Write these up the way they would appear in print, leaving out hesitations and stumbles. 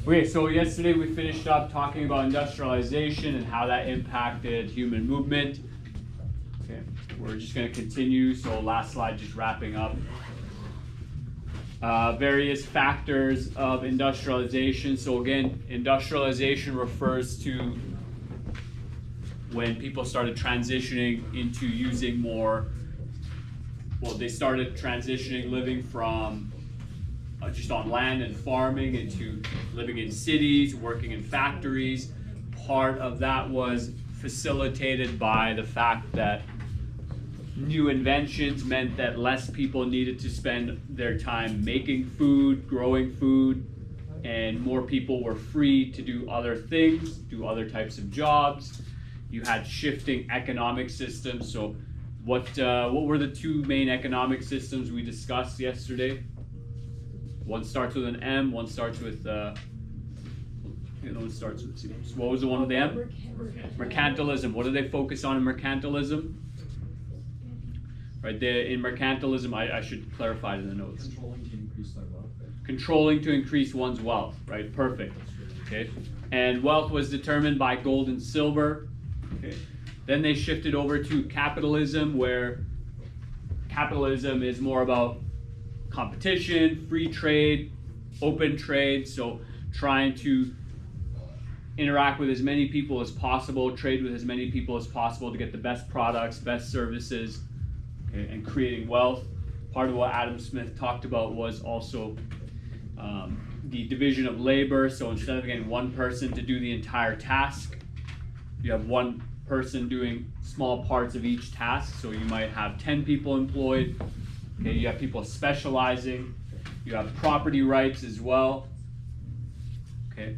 Okay, so yesterday we finished up talking about industrialization and how that impacted human movement. Okay, we're just going to continue, so last slide just wrapping up. Various factors of industrialization. So again, industrialization refers to when people started transitioning into using more, well, they started transitioning living from just on land and farming into living in cities, working in factories. Part of that was facilitated by the fact that new inventions meant that less people needed to spend their time making food, growing food, and more people were free to do other things, do other types of jobs. You had shifting economic systems. So what were the two main economic systems we discussed yesterday? One starts with an M, one starts with one starts with C. So what was the one with the M? Mercantilism. What do they focus on in mercantilism? Right there in mercantilism, I should clarify it in the notes. Controlling to increase their wealth. Controlling to increase one's wealth, right? Perfect. Okay. And wealth was determined by gold and silver. Okay. Then they shifted over to capitalism, where capitalism is more about competition, free trade, open trade, so trying to interact with as many people as possible, trade with as many people as possible to get the best products, best services, okay, and creating wealth. Part of what Adam Smith talked about was also the division of labor. So instead of getting one person to do the entire task, you have one person doing small parts of each task. So you might have 10 people employed. Okay, you have people specializing. You have property rights as well. Okay.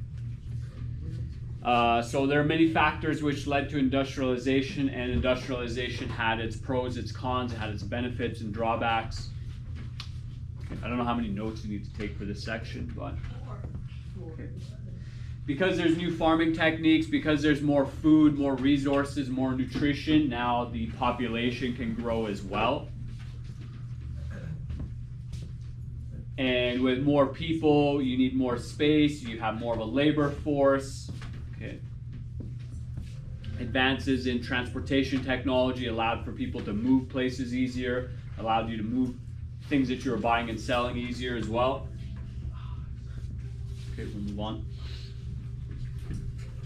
So there are many factors which led to industrialization, and industrialization had its pros, its cons, it had its benefits and drawbacks. Okay, I don't know how many notes you need to take for this section, but okay. Because there's new farming techniques, because there's more food, more resources, more nutrition, now the population can grow as well. And with more people, you need more space, you have more of a labor force. Okay. Advances in transportation technology allowed for people to move places easier, allowed you to move things that you were buying and selling easier as well. Okay, we'll move on.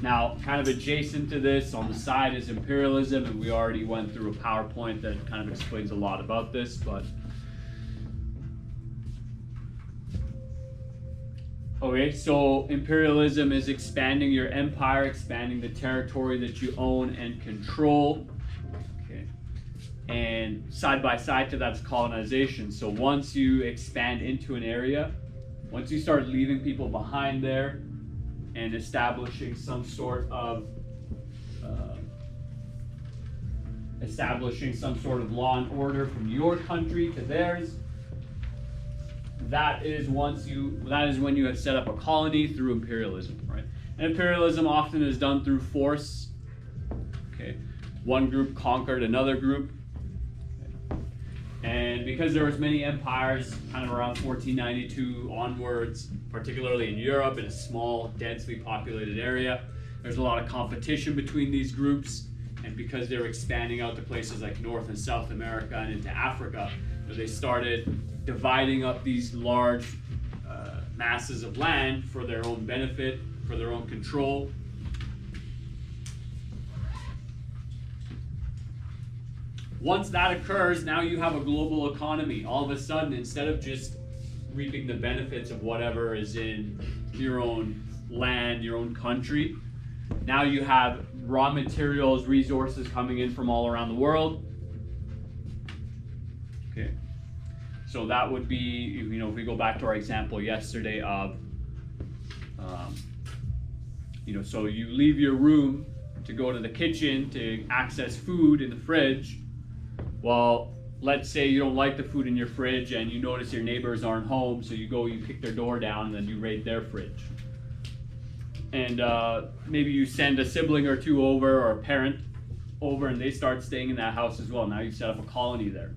Now, kind of adjacent to this on the side is imperialism, and we already went through a PowerPoint that kind of explains a lot about this, but okay, so imperialism is expanding your empire, expanding the territory that you own and control. Okay. And side by side to that's colonization. So once you expand into an area, once you start leaving people behind there and establishing some sort of law and order from your country to theirs, that is when you have set up a colony through imperialism, right? And imperialism often is done through force. Okay, one group conquered another group, okay. And because there was many empires, kind of around 1492 onwards, particularly in Europe, in a small, densely populated area, there's a lot of competition between these groups. And because they were expanding out to places like North and South America and into Africa, they started dividing up these large masses of land for their own benefit, for their own control. Once that occurs, now you have a global economy. All of a sudden, instead of just reaping the benefits of whatever is in your own land, your own country, now you have raw materials, resources coming in from all around the world. Okay. So that would be, if we go back to our example yesterday of, so you leave your room to go to the kitchen to access food in the fridge. Well, let's say you don't like the food in your fridge and you notice your neighbors aren't home, so you kick their door down and then you raid their fridge. And maybe you send a sibling or two over, or a parent over, and they start staying in that house as well. Now you set up a colony there,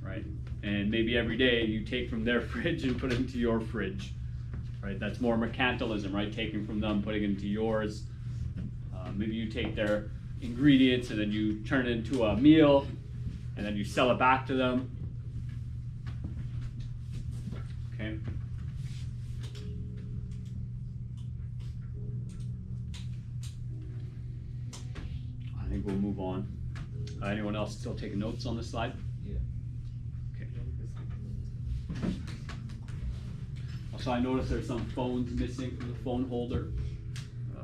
right? And maybe every day you take from their fridge and put it into your fridge, right? That's more mercantilism, right? Taking from them, putting it into yours. Maybe you take their ingredients and then you turn it into a meal and then you sell it back to them. Okay. I think we'll move on. Anyone else still taking notes on this slide? Yeah. Okay. Also, I noticed there's some phones missing from the phone holder.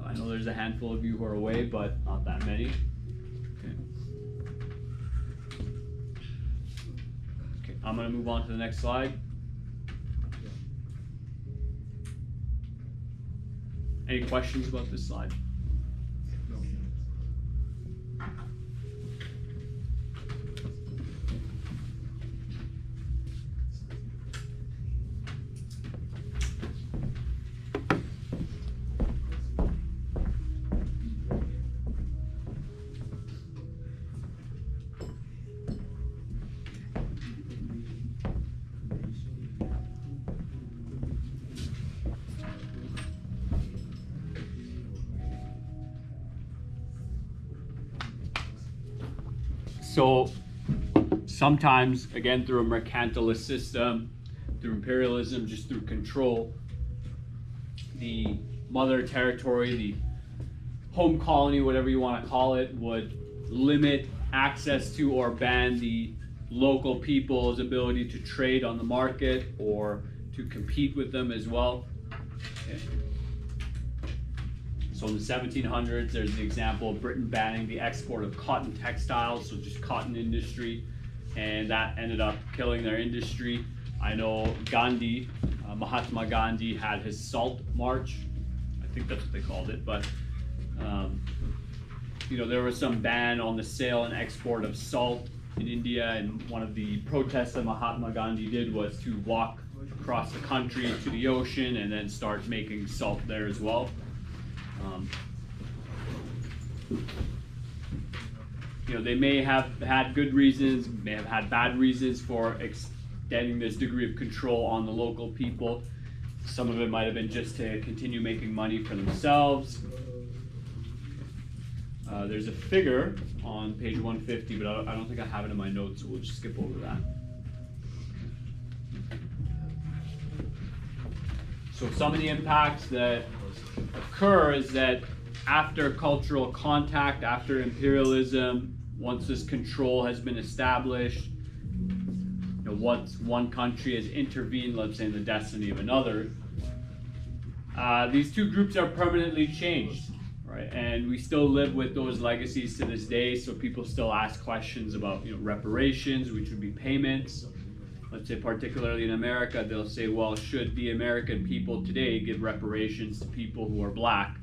I know there's a handful of you who are away, but not that many. Okay. Okay, I'm going to move on to the next slide. Any questions about this slide? So sometimes, again, through a mercantilist system, through imperialism, just through control, the mother territory, the home colony, whatever you want to call it, would limit access to or ban the local people's ability to trade on the market or to compete with them as well. Okay. So in the 1700s, there's the example of Britain banning the export of cotton textiles, so just cotton industry, and that ended up killing their industry. I know Gandhi, Mahatma Gandhi had his salt march. I think that's what they called it, but you know, there was some ban on the sale and export of salt in India, and one of the protests that Mahatma Gandhi did was to walk across the country to the ocean and then start making salt there as well. You know, they may have had good reasons, may have had bad reasons for extending this degree of control on the local people. Some of it might have been just to continue making money for themselves. There's a figure on page 150, but I don't think I have it in my notes, so we'll just skip over that. So some of the impacts that occur is that after cultural contact, after imperialism, once this control has been established, you know, once one country has intervened, let's say, in the destiny of another, these two groups are permanently changed, right? And we still live with those legacies to this day, so people still ask questions about, you know, reparations, which would be payments. Let's say particularly in America, they'll say, well, should the American people today give reparations to people who are black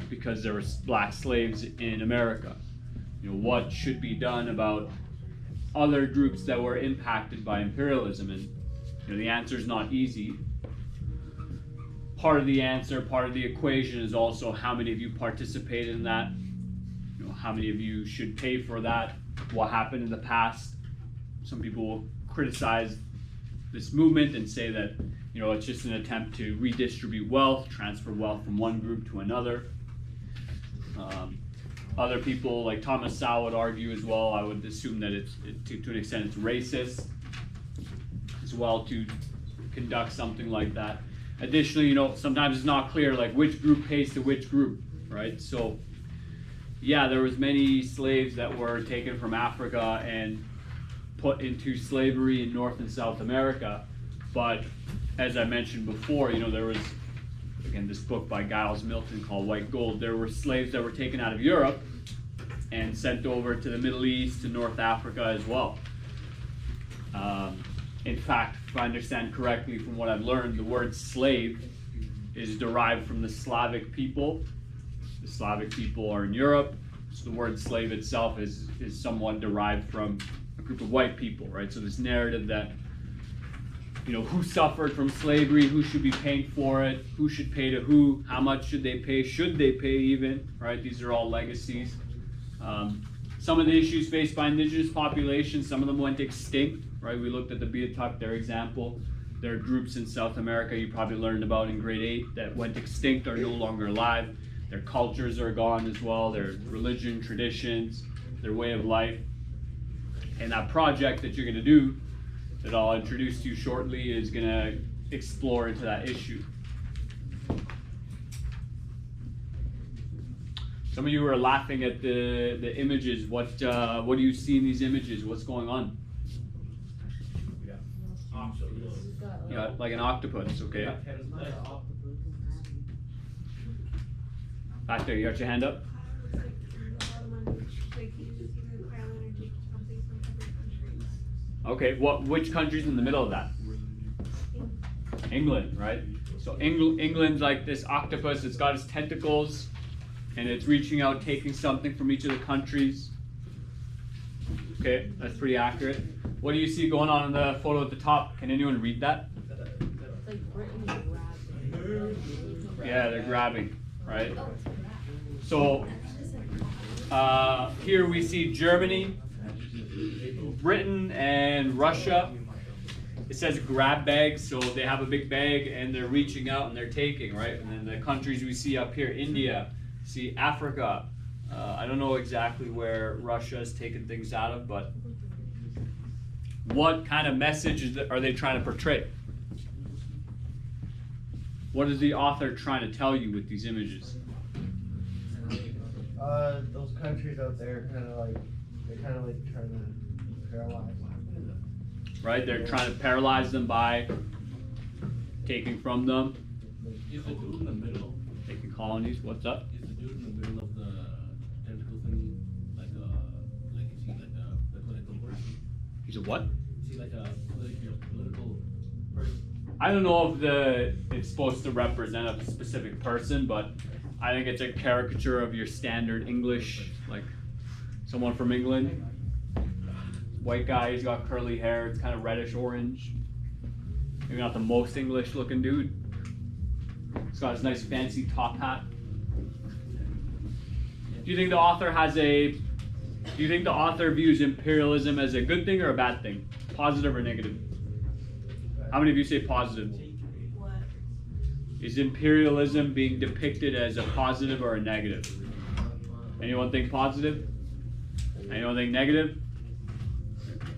because there were black slaves in America? You know, what should be done about other groups that were impacted by imperialism? And you know, the answer is not easy. Part of the answer, part of the equation is also how many of you participated in that. You know, how many of you should pay for that? What happened in the past? Some people will criticize this movement and say that, you know, it's just an attempt to redistribute wealth, transfer wealth from one group to another. Other people like Thomas Sowell would argue as well. I would assume that it's to an extent it's racist as well to conduct something like that. Additionally, you know, sometimes it's not clear like which group pays to which group, right? So yeah, there was many slaves that were taken from Africa and put into slavery in North and South America, but as I mentioned before, you know, there was, again, this book by Giles Milton called White Gold. There were slaves that were taken out of Europe and sent over to the Middle East, to North Africa as well. In fact, if I understand correctly from what I've learned, the word slave is derived from the Slavic people. The Slavic people are in Europe, so the word slave itself is somewhat derived from a group of white people, right? So this narrative that, you know, who suffered from slavery, who should be paying for it, who should pay to who, how much should they pay even, right? These are all legacies. Some of the issues faced by indigenous populations, some of them went extinct, right? We looked at the Beatuck, their example. There are groups in South America you probably learned about in grade 8 that went extinct, are no longer alive. Their cultures are gone as well, their religion, traditions, their way of life. And that project that you're going to do, that I'll introduce to you shortly, is going to explore into that issue. Some of you are laughing at the images. What do you see in these images? What's going on? Yeah, like an octopus, okay. Back there, you got your hand up? Okay, which country's in the middle of that? England, right? So England's like this octopus, it's got its tentacles, and it's reaching out, taking something from each of the countries. Okay, that's pretty accurate. What do you see going on in the photo at the top? Can anyone read that? It's like Britain grabbing. Yeah, they're grabbing, right? So here we see Germany, Britain, and Russia. It says grab bags, so they have a big bag and they're reaching out and they're taking, right? And then the countries we see up here, India, see Africa. I don't know exactly where Russia is taking things out of, but what kind of message are they trying to portray? What is the author trying to tell you with these images? Those countries out there they're kind of like trying to paralyze. Right, they're trying to paralyze them by taking from them. Is the dude in the middle? Taking colonies. What's up? Is the dude in the middle of the tentacle thing like is he like a political person? He's a what? Is he like a political person? I don't know if it's supposed to represent a specific person, but I think it's a caricature of your standard English, like someone from England. White guy, he's got curly hair, it's kind of reddish orange. Maybe not the most English looking dude. He's got his nice fancy top hat. Do you think the author views imperialism as a good thing or a bad thing? Positive or negative? How many of you say positive? What? Is imperialism being depicted as a positive or a negative? Anyone think positive? Anyone think negative?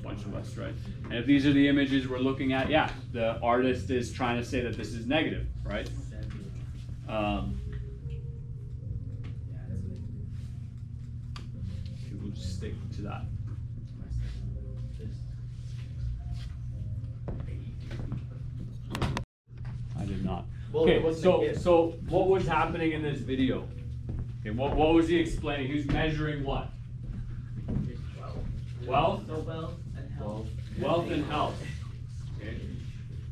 Bunch of us, right? And if these are the images we're looking at, yeah, the artist is trying to say that this is negative, right? We'll just stick to that. I did not. Okay, so what was happening in this video? Okay, what was he explaining? He was measuring what? Wealth? Wealth and health. Okay.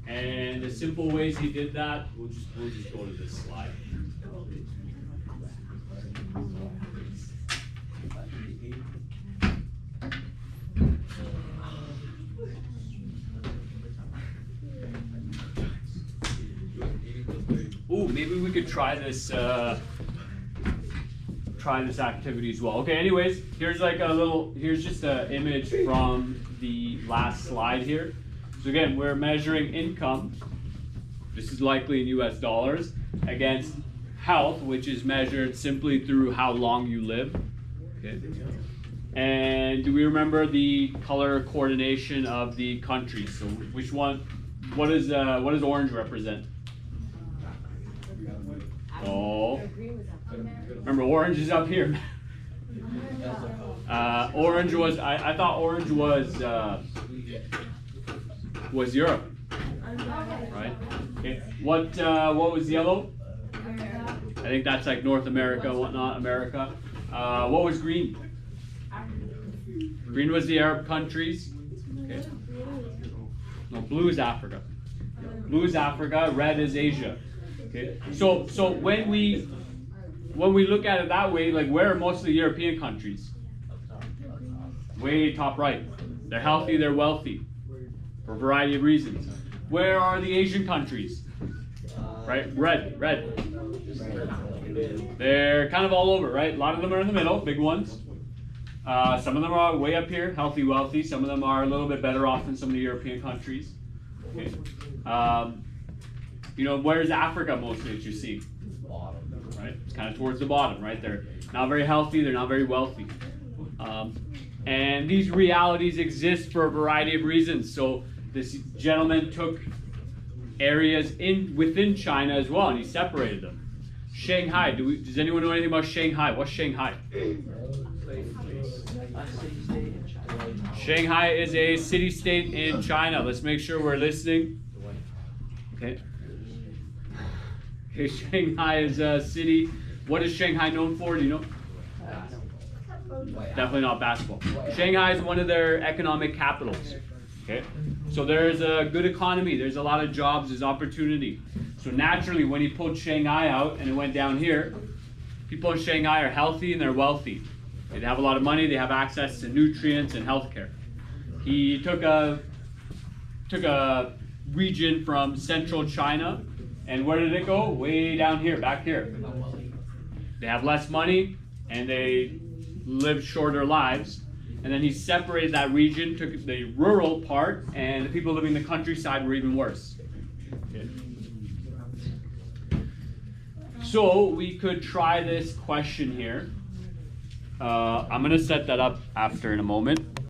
And the simple ways he did that, we'll just go to this slide. Ooh, maybe we could try this activity as well. Okay, anyways, here's just an image from the last slide here. So again, we're measuring income, this is likely in US dollars, against health, which is measured simply through how long you live. Okay. And do we remember the color coordination of the countries? So which one, what does orange represent? Oh, remember orange is up here. Orange was, I thought orange was Europe, right? Okay. What was yellow? I think that's like North America, whatnot, America. What was green? Green was the Arab countries. Okay. No, blue is Africa. Blue is Africa, red is Asia. Okay. So when we look at it that way, like where are most of the European countries? Way top right. They're healthy, they're wealthy, for a variety of reasons. Where are the Asian countries? Right, red. They're kind of all over, right? A lot of them are in the middle, big ones. Some of them are way up here, healthy, wealthy. Some of them are a little bit better off than some of the European countries. Okay. You know, where's Africa mostly that you see? Right? It's kind of towards the bottom, right? They're not very healthy, they're not very wealthy. And these realities exist for a variety of reasons. So this gentleman took areas within China as well, and he separated them. Shanghai, does anyone know anything about Shanghai? What's Shanghai? Shanghai is a city-state in China. Let's make sure we're listening. Okay. Okay, Shanghai is a city. What is Shanghai known for? Do you know? Definitely not basketball. Shanghai is one of their economic capitals. Okay, so there's a good economy. There's a lot of jobs. There's opportunity. So naturally, when he pulled Shanghai out and it went down here, people in Shanghai are healthy and they're wealthy. They have a lot of money. They have access to nutrients and healthcare. He took a region from central China, and where did it go? Way down here, back here. They have less money and they live shorter lives. And then he separated that region, took the rural part, and the people living in the countryside were even worse. Okay. So we could try this question here. I'm going to set that up after in a moment.